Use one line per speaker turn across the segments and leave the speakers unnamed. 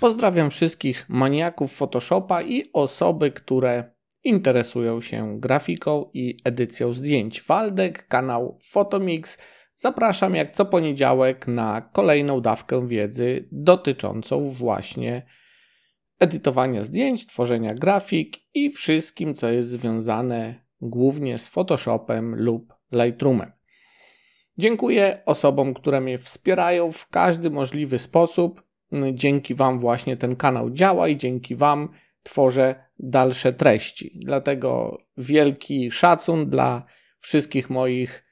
Pozdrawiam wszystkich maniaków Photoshopa i osoby, które interesują się grafiką i edycją zdjęć. Waldek, kanał Photomix. Zapraszam jak co poniedziałek na kolejną dawkę wiedzy dotyczącą właśnie edytowania zdjęć, tworzenia grafik i wszystkim, co jest związane głównie z Photoshopem lub Lightroomem. Dziękuję osobom, które mnie wspierają w każdy możliwy sposób. Dzięki Wam właśnie ten kanał działa i dzięki Wam tworzę dalsze treści. Dlatego wielki szacun dla wszystkich moich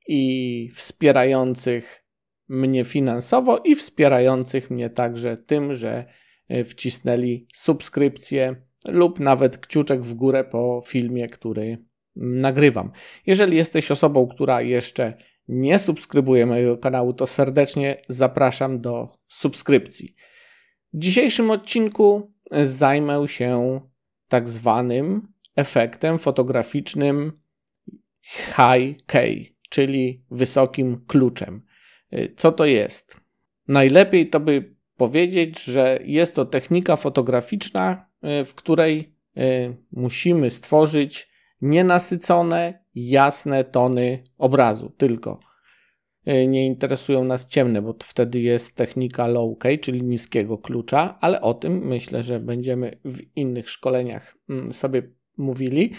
i wspierających mnie finansowo i wspierających mnie także tym, że wcisnęli subskrypcję lub nawet kciuczek w górę po filmie, który nagrywam. Jeżeli jesteś osobą, która jeszcze nie subskrybuje mojego kanału, to serdecznie zapraszam do subskrypcji. W dzisiejszym odcinku zajmę się tak zwanym efektem fotograficznym High Key, czyli wysokim kluczem. Co to jest? Najlepiej to by powiedzieć, że jest to technika fotograficzna, w której musimy stworzyć nienasycone, jasne tony obrazu tylko. Nie interesują nas ciemne, bo wtedy jest technika low key, czyli niskiego klucza, ale o tym myślę, że będziemy w innych szkoleniach sobie mówili.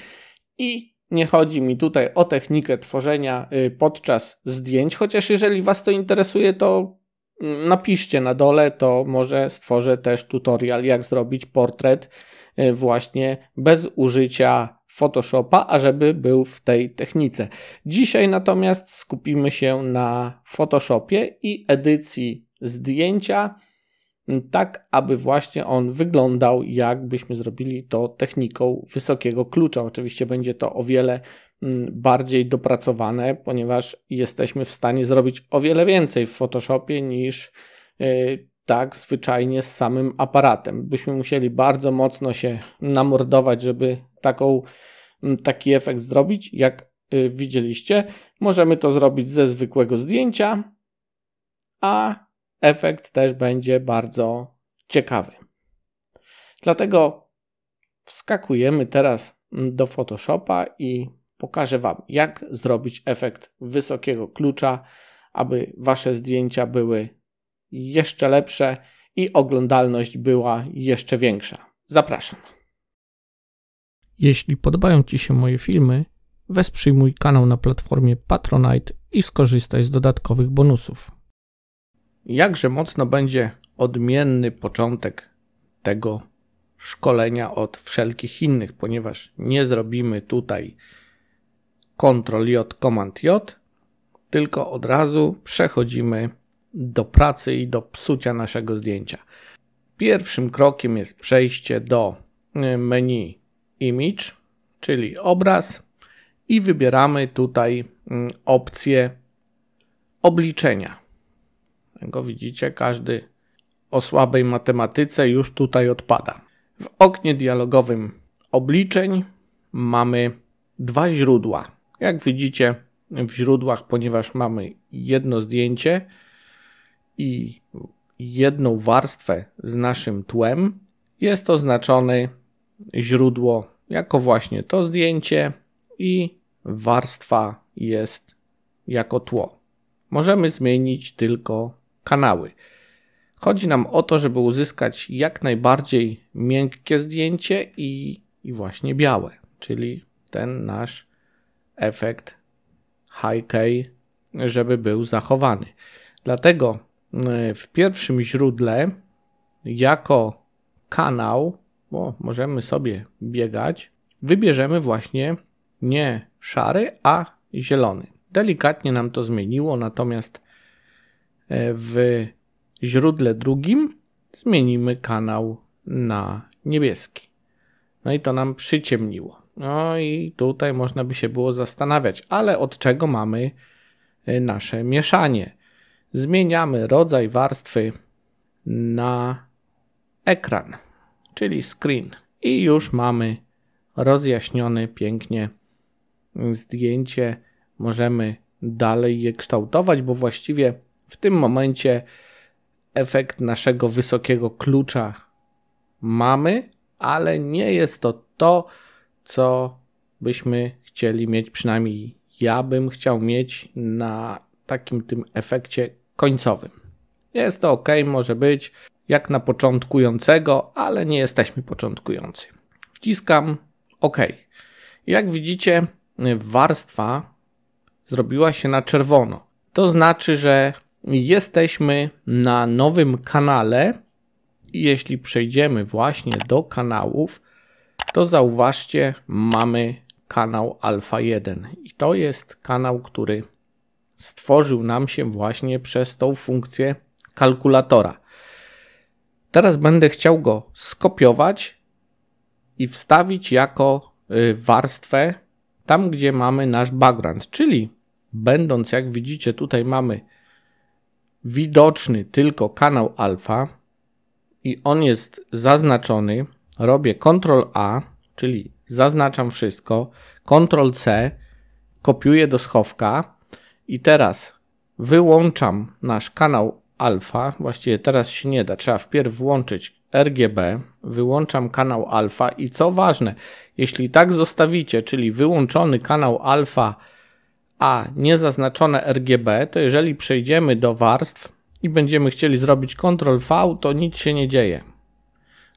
I nie chodzi mi tutaj o technikę tworzenia podczas zdjęć, chociaż jeżeli Was to interesuje, to napiszcie na dole, to może stworzę też tutorial, jak zrobić portret właśnie bez użycia Photoshopa, ażeby był w tej technice. Dzisiaj natomiast skupimy się na Photoshopie i edycji zdjęcia, tak aby właśnie on wyglądał, jakbyśmy zrobili to techniką wysokiego klucza. Oczywiście będzie to o wiele bardziej dopracowane, ponieważ jesteśmy w stanie zrobić o wiele więcej w Photoshopie niż tak zwyczajnie z samym aparatem. Byśmy musieli bardzo mocno się namordować, żeby taki efekt zrobić. Jak widzieliście, możemy to zrobić ze zwykłego zdjęcia, a efekt też będzie bardzo ciekawy. Dlatego wskakujemy teraz do Photoshopa i pokażę Wam, jak zrobić efekt wysokiego klucza, aby Wasze zdjęcia były jeszcze lepsze i oglądalność była jeszcze większa. Zapraszam. Jeśli podobają Ci się moje filmy, wesprzyj mój kanał na platformie Patronite i skorzystaj z dodatkowych bonusów. Jakże mocno będzie odmienny początek tego szkolenia od wszelkich innych, ponieważ nie zrobimy tutaj Ctrl+J, Command+J, tylko od razu przechodzimy do pracy i do psucia naszego zdjęcia. Pierwszym krokiem jest przejście do menu Image, czyli obraz i wybieramy tutaj opcję obliczenia. Jak widzicie, każdy o słabej matematyce już tutaj odpada. W oknie dialogowym obliczeń mamy dwa źródła. Jak widzicie w źródłach, ponieważ mamy jedno zdjęcie i jedną warstwę z naszym tłem, jest oznaczone źródło jako właśnie to zdjęcie i warstwa jest jako tło. Możemy zmienić tylko kanały. Chodzi nam o to, żeby uzyskać jak najbardziej miękkie zdjęcie i właśnie białe, czyli ten nasz efekt High Key, żeby był zachowany. Dlatego w pierwszym źródle jako kanał, bo możemy sobie biegać, wybierzemy właśnie nie szary, a zielony. Delikatnie nam to zmieniło, natomiast w źródle drugim zmienimy kanał na niebieski. No i to nam przyciemniło. No i tutaj można by się było zastanawiać, ale od czego mamy nasze mieszanie? Zmieniamy rodzaj warstwy na ekran, czyli screen. I już mamy rozjaśnione pięknie zdjęcie. Możemy dalej je kształtować, bo właściwie w tym momencie efekt naszego wysokiego klucza mamy, ale nie jest to, co byśmy chcieli mieć, przynajmniej ja bym chciał mieć na takim tym efekcie końcowym. Jest to ok, może być jak na początkującego, ale nie jesteśmy początkujący. Wciskam OK. Jak widzicie, warstwa zrobiła się na czerwono. To znaczy, że jesteśmy na nowym kanale i jeśli przejdziemy właśnie do kanałów, to zauważcie, mamy kanał Alfa 1 i to jest kanał, który stworzył nam się właśnie przez tą funkcję kalkulatora. Teraz będę chciał go skopiować i wstawić jako warstwę tam, gdzie mamy nasz background, czyli będąc, jak widzicie, tutaj mamy widoczny tylko kanał alfa i on jest zaznaczony. Robię Ctrl-A, czyli zaznaczam wszystko, Ctrl-C, kopiuję do schowka i teraz wyłączam nasz kanał alfa. Właściwie teraz się nie da, trzeba wpierw włączyć RGB, wyłączam kanał alfa i co ważne, jeśli tak zostawicie, czyli wyłączony kanał alfa, a nie zaznaczone RGB, to jeżeli przejdziemy do warstw i będziemy chcieli zrobić Ctrl-V, to nic się nie dzieje.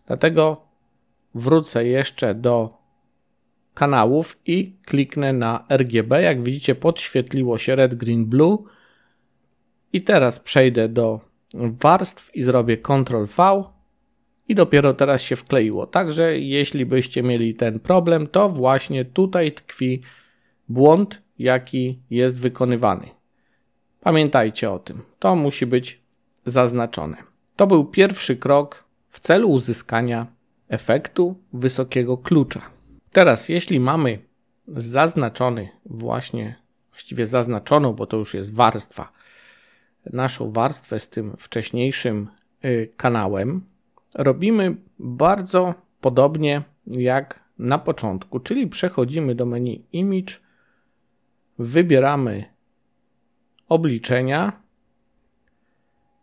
Dlatego wrócę jeszcze do kanałów i kliknę na RGB. Jak widzicie, podświetliło się red, green, blue. I teraz przejdę do warstw i zrobię Ctrl-V i dopiero teraz się wkleiło. Także jeśli byście mieli ten problem, to właśnie tutaj tkwi błąd, jaki jest wykonywany. Pamiętajcie o tym. To musi być zaznaczone. To był pierwszy krok w celu uzyskania efektu wysokiego klucza. Teraz jeśli mamy zaznaczony właściwie zaznaczoną, bo to już jest warstwa, naszą warstwę z tym wcześniejszym kanałem, robimy bardzo podobnie jak na początku, czyli przechodzimy do menu Image, wybieramy obliczenia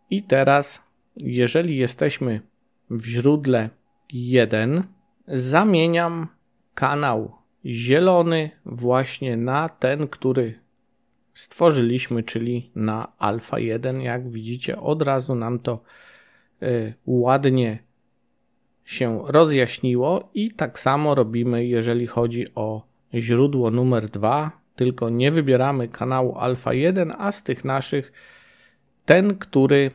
i teraz, jeżeli jesteśmy w źródle 1, zamieniam kanał zielony właśnie na ten, który stworzyliśmy, czyli na alfa 1. Jak widzicie, od razu nam to ładnie się rozjaśniło i tak samo robimy, jeżeli chodzi o źródło numer 2, tylko nie wybieramy kanału alfa 1, a z tych naszych ten, który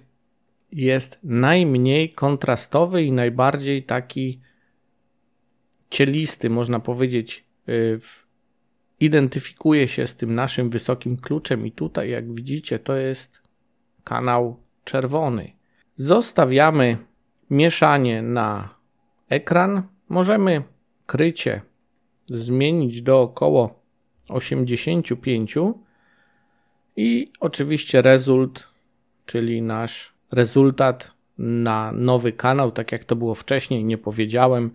jest najmniej kontrastowy i najbardziej taki cielisty, można powiedzieć, identyfikuje się z tym naszym wysokim kluczem i tutaj, jak widzicie, to jest kanał czerwony. Zostawiamy mieszanie na ekran. Możemy krycie zmienić do około 85 i oczywiście czyli nasz rezultat na nowy kanał, tak jak to było wcześniej, nie powiedziałem.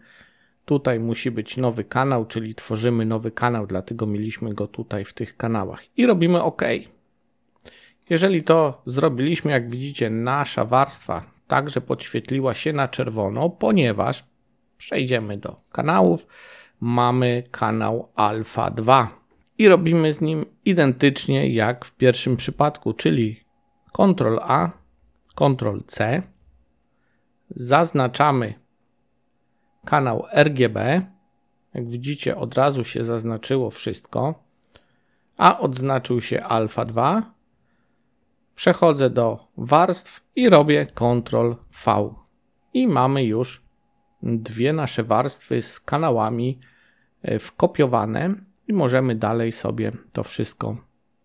Tutaj musi być nowy kanał, czyli tworzymy nowy kanał, dlatego mieliśmy go tutaj w tych kanałach i robimy OK. Jeżeli to zrobiliśmy, jak widzicie, nasza warstwa także podświetliła się na czerwono, ponieważ przejdziemy do kanałów, mamy kanał alfa 2 i robimy z nim identycznie jak w pierwszym przypadku, czyli Ctrl-A, Ctrl-C, zaznaczamy kanał RGB, jak widzicie, od razu się zaznaczyło wszystko, a odznaczył się alfa 2. Przechodzę do warstw i robię Ctrl-V i mamy już dwie nasze warstwy z kanałami wkopiowane i możemy dalej sobie to wszystko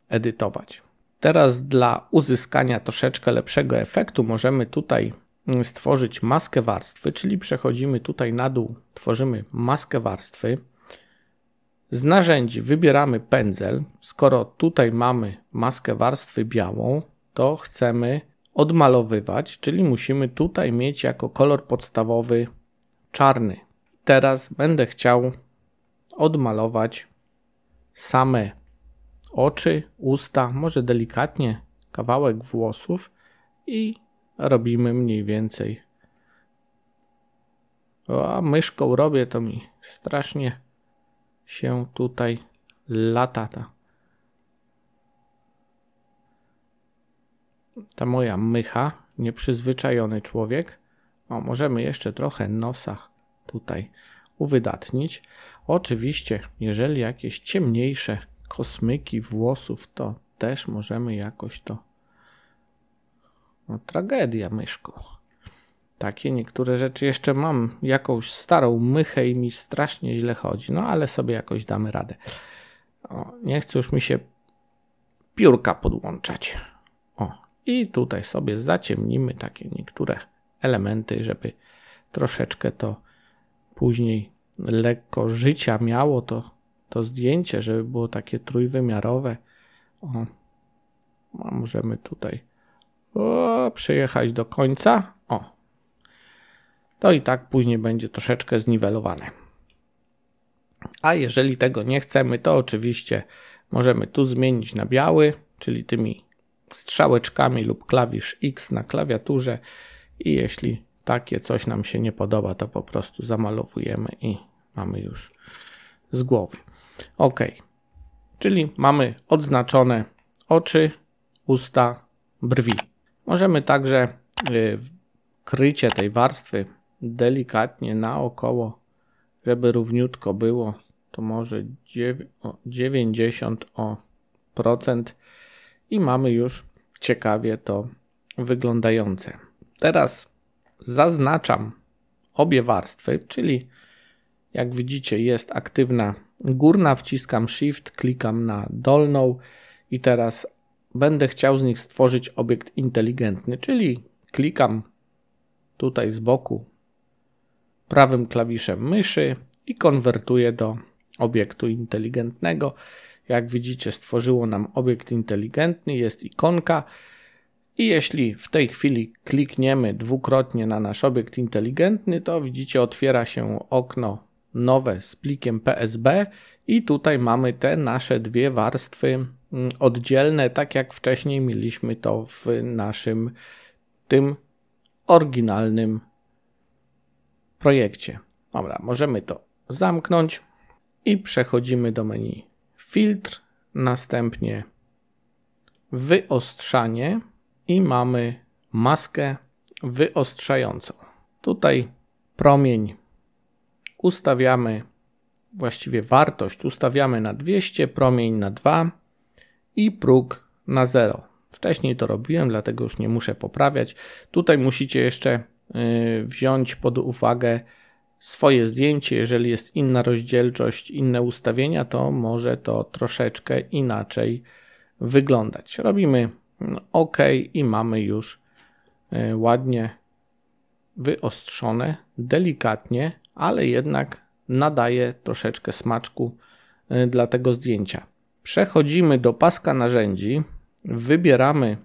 edytować. Teraz dla uzyskania troszeczkę lepszego efektu możemy tutaj stworzyć maskę warstwy, czyli przechodzimy tutaj na dół, tworzymy maskę warstwy. Z narzędzi wybieramy pędzel. Skoro tutaj mamy maskę warstwy białą, to chcemy odmalowywać, czyli musimy tutaj mieć jako kolor podstawowy czarny. Teraz będę chciał odmalować same oczy, usta, może delikatnie kawałek włosów i robimy mniej więcej. A myszką robię, to mi strasznie się tutaj lata ta moja mycha, nieprzyzwyczajony człowiek. O, możemy jeszcze trochę nosa tutaj uwydatnić. Oczywiście, jeżeli jakieś ciemniejsze kosmyki włosów, to też możemy jakoś to... No, tragedia myszką. Takie niektóre rzeczy jeszcze mam. Jakąś starą mychę i mi strasznie źle chodzi. No ale sobie jakoś damy radę. O, nie chce już mi się piórka podłączać. O, i tutaj sobie zaciemnimy takie niektóre elementy, żeby troszeczkę to później lekko życia miało to zdjęcie, żeby było takie trójwymiarowe. O, a możemy tutaj przyjechać do końca. O, to i tak później będzie troszeczkę zniwelowane. A jeżeli tego nie chcemy, to oczywiście możemy tu zmienić na biały, czyli tymi strzałeczkami lub klawisz X na klawiaturze i jeśli takie coś nam się nie podoba, to po prostu zamalowujemy i mamy już z głowy. OK, czyli mamy odznaczone oczy, usta, brwi. Możemy także krycie tej warstwy delikatnie naokoło, żeby równiutko było, to może 90% i mamy już ciekawie to wyglądające. Teraz zaznaczam obie warstwy, czyli jak widzicie jest aktywna górna, wciskam Shift, klikam na dolną i teraz będę chciał z nich stworzyć obiekt inteligentny, czyli klikam tutaj z boku prawym klawiszem myszy i konwertuję do obiektu inteligentnego. Jak widzicie, stworzyło nam obiekt inteligentny, jest ikonka i jeśli w tej chwili klikniemy dwukrotnie na nasz obiekt inteligentny, to widzicie, otwiera się okno nowe z plikiem PSB i tutaj mamy te nasze dwie warstwy oddzielne, tak jak wcześniej mieliśmy to w naszym tym oryginalnym projekcie. Dobra, możemy to zamknąć i przechodzimy do menu filtr, następnie wyostrzanie i mamy maskę wyostrzającą. Tutaj promień ustawiamy, właściwie wartość ustawiamy na 200, promień na 2 i próg na 0. Wcześniej to robiłem, dlatego już nie muszę poprawiać. Tutaj musicie jeszcze wziąć pod uwagę swoje zdjęcie. Jeżeli jest inna rozdzielczość, inne ustawienia, to może to troszeczkę inaczej wyglądać. Robimy OK i mamy już ładnie wyostrzone, delikatnie, ale jednak nadaje troszeczkę smaczku dla tego zdjęcia. Przechodzimy do paska narzędzi, wybieramy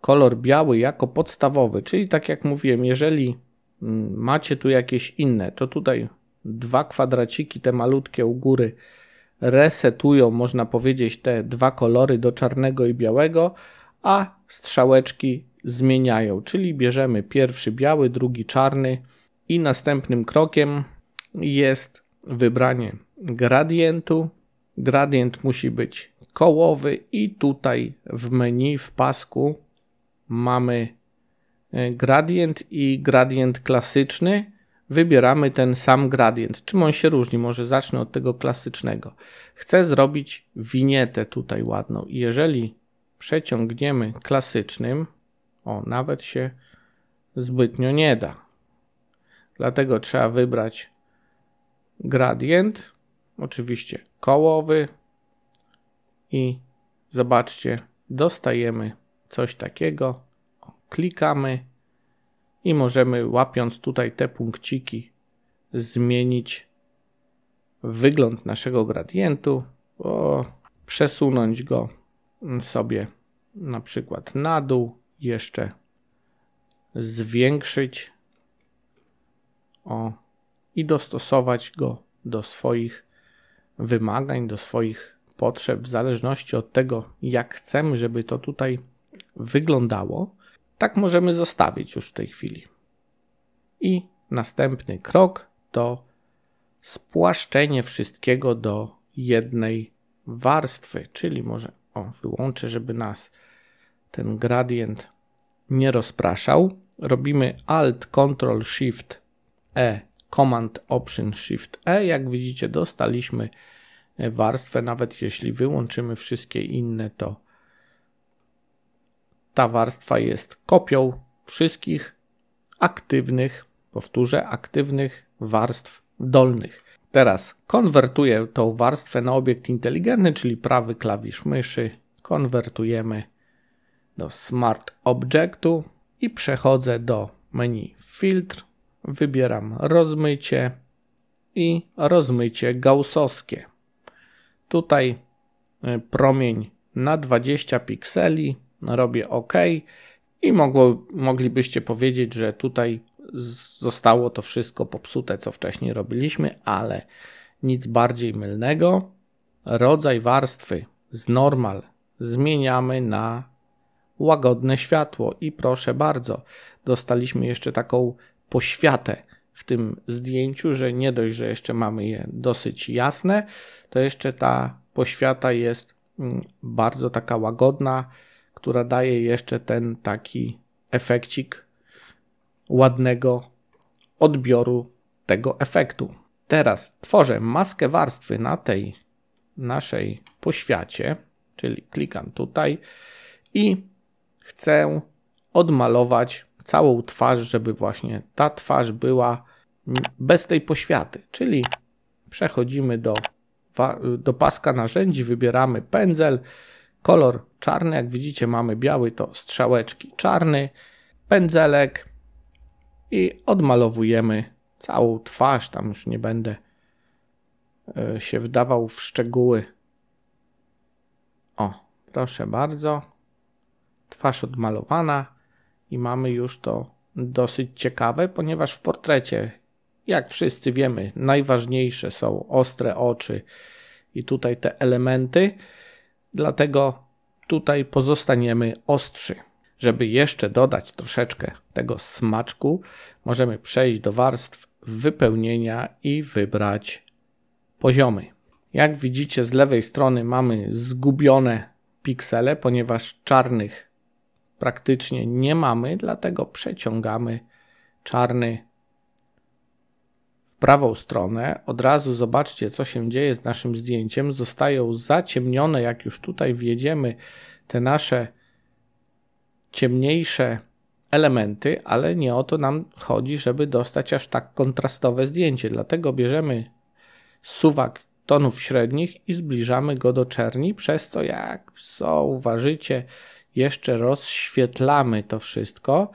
kolor biały jako podstawowy, czyli tak jak mówiłem, jeżeli macie tu jakieś inne, to tutaj dwa kwadraciki, te malutkie u góry, resetują, można powiedzieć, te dwa kolory do czarnego i białego, a strzałeczki zmieniają, czyli bierzemy pierwszy biały, drugi czarny i następnym krokiem jest wybranie gradientu. Gradient musi być kołowy i tutaj w menu w pasku mamy gradient i gradient klasyczny. Wybieramy ten sam gradient. Czym on się różni? Może zacznę od tego klasycznego. Chcę zrobić winietę tutaj ładną i jeżeli przeciągniemy klasycznym, nawet się zbytnio nie da. Dlatego trzeba wybrać gradient, oczywiście kołowy i zobaczcie, dostajemy coś takiego. Klikamy i możemy, łapiąc tutaj te punkciki, zmienić wygląd naszego gradientu, przesunąć go sobie na przykład na dół, jeszcze zwiększyć i dostosować go do swoich wymagań, do swoich potrzeb, w zależności od tego, jak chcemy, żeby to tutaj wyglądało. tak możemy zostawić już w tej chwili. I następny krok to spłaszczenie wszystkiego do jednej warstwy, czyli może wyłączę, żeby nas ten gradient nie rozpraszał. Robimy Alt, Ctrl, Shift, E, Command, Option, Shift, E. Jak widzicie, dostaliśmy warstwę, nawet jeśli wyłączymy wszystkie inne, to ta warstwa jest kopią wszystkich aktywnych, powtórzę, aktywnych warstw dolnych. Teraz konwertuję tą warstwę na obiekt inteligentny, czyli prawy klawisz myszy, konwertujemy do Smart Objectu i przechodzę do menu Filtr, wybieram rozmycie i rozmycie gaussowskie. Tutaj promień na 20 pikseli, robię OK i moglibyście powiedzieć, że tutaj zostało to wszystko popsute, co wcześniej robiliśmy, ale nic bardziej mylnego. Rodzaj warstwy z normal zmieniamy na łagodne światło i proszę bardzo, dostaliśmy jeszcze taką poświatę w tym zdjęciu, że nie dość, że jeszcze mamy je dosyć jasne, to jeszcze ta poświata jest bardzo taka łagodna, która daje jeszcze ten taki efekcik ładnego odbioru tego efektu. Teraz tworzę maskę warstwy na tej naszej poświacie, czyli klikam tutaj i chcę odmalować całą twarz, żeby właśnie ta twarz była bez tej poświaty, czyli przechodzimy do paska narzędzi, wybieramy pędzel, kolor czarny, jak widzicie mamy biały, to strzałeczki czarny, pędzelek i odmalowujemy całą twarz, tam już nie będę się wdawał w szczegóły. O, proszę bardzo, twarz odmalowana i mamy już to dosyć ciekawe, ponieważ w portrecie, jak wszyscy wiemy, najważniejsze są ostre oczy i tutaj te elementy, dlatego tutaj pozostaniemy ostrzy. Żeby jeszcze dodać troszeczkę tego smaczku, możemy przejść do warstw wypełnienia i wybrać poziomy. Jak widzicie, z lewej strony mamy zgubione piksele, ponieważ czarnych praktycznie nie mamy, dlatego przeciągamy czarny w prawą stronę. Od razu zobaczcie, co się dzieje z naszym zdjęciem. Zostają zaciemnione, jak już tutaj wjedziemy, te nasze ciemniejsze elementy, ale nie o to nam chodzi, żeby dostać aż tak kontrastowe zdjęcie. Dlatego bierzemy suwak tonów średnich i zbliżamy go do czerni, przez co, jak zauważycie, jeszcze rozświetlamy to wszystko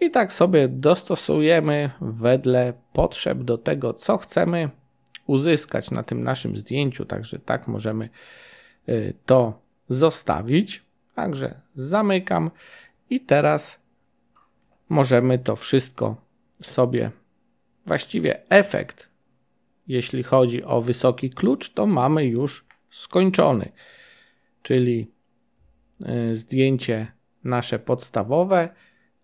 i tak sobie dostosujemy wedle potrzeb do tego, co chcemy uzyskać na tym naszym zdjęciu. Także tak możemy to zostawić. Także zamykam i teraz możemy to wszystko sobie, właściwie efekt, jeśli chodzi o wysoki klucz, to mamy już skończony. Czyli zdjęcie nasze podstawowe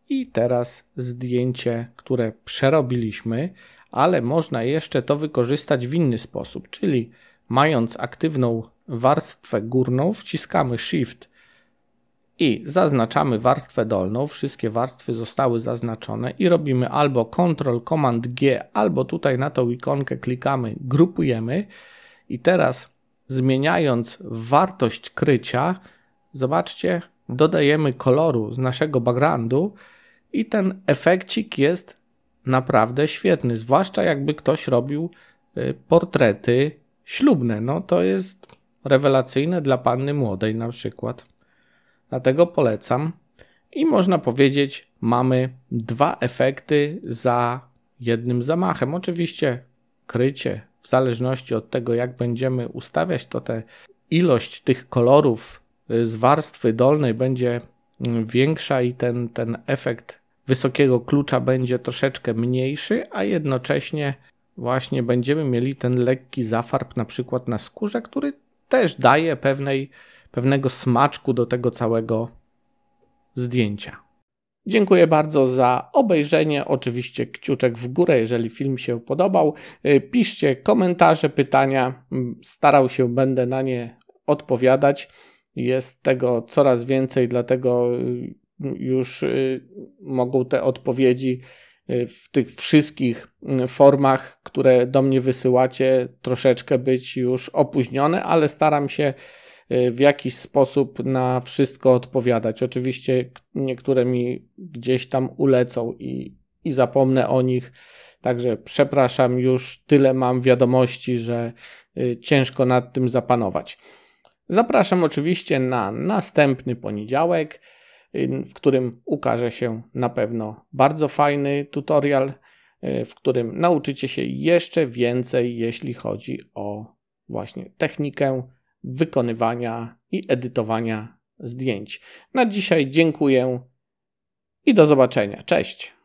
i teraz zdjęcie, które przerobiliśmy, ale można jeszcze to wykorzystać w inny sposób, czyli mając aktywną warstwę górną, wciskamy Shift i zaznaczamy warstwę dolną. Wszystkie warstwy zostały zaznaczone i robimy albo Ctrl, Command G, albo tutaj na tą ikonkę klikamy, grupujemy i teraz zmieniając wartość krycia, zobaczcie, dodajemy koloru z naszego backgroundu i ten efekcik jest naprawdę świetny, zwłaszcza jakby ktoś robił portrety ślubne. No to jest rewelacyjne dla panny młodej na przykład. Dlatego polecam i można powiedzieć, mamy dwa efekty za jednym zamachem. Oczywiście krycie, w zależności od tego, jak będziemy ustawiać, to ilość tych kolorów z warstwy dolnej będzie większa i ten efekt wysokiego klucza będzie troszeczkę mniejszy, a jednocześnie właśnie będziemy mieli ten lekki zafarb na przykład na skórze, który też daje pewnego smaczku do tego całego zdjęcia. Dziękuję bardzo za obejrzenie. Oczywiście kciuczek w górę, jeżeli film się podobał. Piszcie komentarze, pytania. Starał się, będę na nie odpowiadać. Jest tego coraz więcej, dlatego już mogą te odpowiedzi w tych wszystkich formach, które do mnie wysyłacie, troszeczkę być już opóźnione, ale staram się w jakiś sposób na wszystko odpowiadać. Oczywiście niektóre mi gdzieś tam ulecą i zapomnę o nich, także przepraszam, już tyle mam wiadomości, że ciężko nad tym zapanować. Zapraszam oczywiście na następny poniedziałek, w którym ukaże się na pewno bardzo fajny tutorial, w którym nauczycie się jeszcze więcej, jeśli chodzi o właśnie technikę wykonywania i edytowania zdjęć. Na dzisiaj dziękuję i do zobaczenia. Cześć!